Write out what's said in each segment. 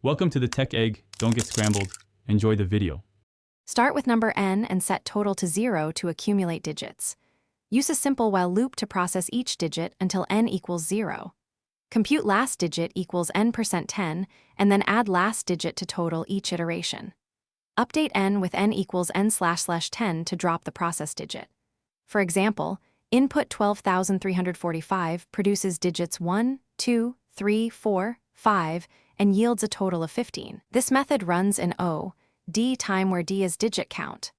Welcome to the Tech Egg. Don't get scrambled. Enjoy the video. Start with number n and set total to 0 to accumulate digits. Use a simple while loop to process each digit until n equals 0. Compute last digit equals n%10, and then add last digit to total each iteration. Update n with n equals n/10 to drop the process digit. For example, input 12,345 produces digits 1, 2, 3, 4, 5, and yields a total of 15. This method runs in O(D) time where D is digit count.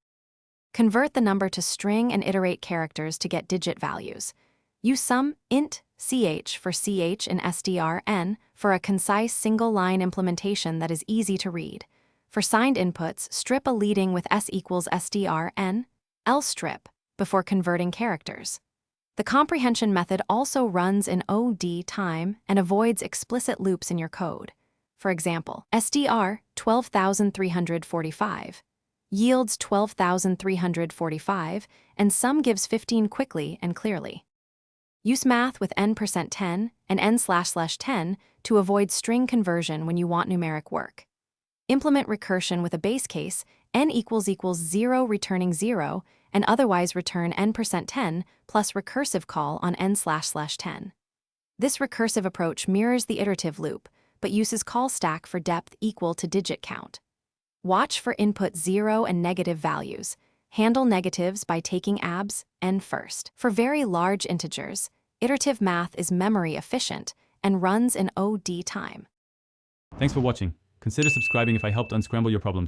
Convert the number to string and iterate characters to get digit values. Use some int ch for ch in strn for a concise single-line implementation that is easy to read. For signed inputs, strip a leading with s equals strn, else strip, before converting characters. The comprehension method also runs in O(D) time and avoids explicit loops in your code. For example, str 12,345 yields 12,345, and sum gives 15 quickly and clearly. Use math with n%10 and n/10 to avoid string conversion when you want numeric work. Implement recursion with a base case n equals 0 returning 0, and otherwise return n%10 plus recursive call on n/10. This recursive approach mirrors the iterative loop, but uses call stack for depth equal to digit count. Watch for input 0 and negative values. Handle negatives by taking abs n first. For very large integers, iterative math is memory efficient and runs in O(D) time. Thanks for watching. Consider subscribing if I helped unscramble your problems.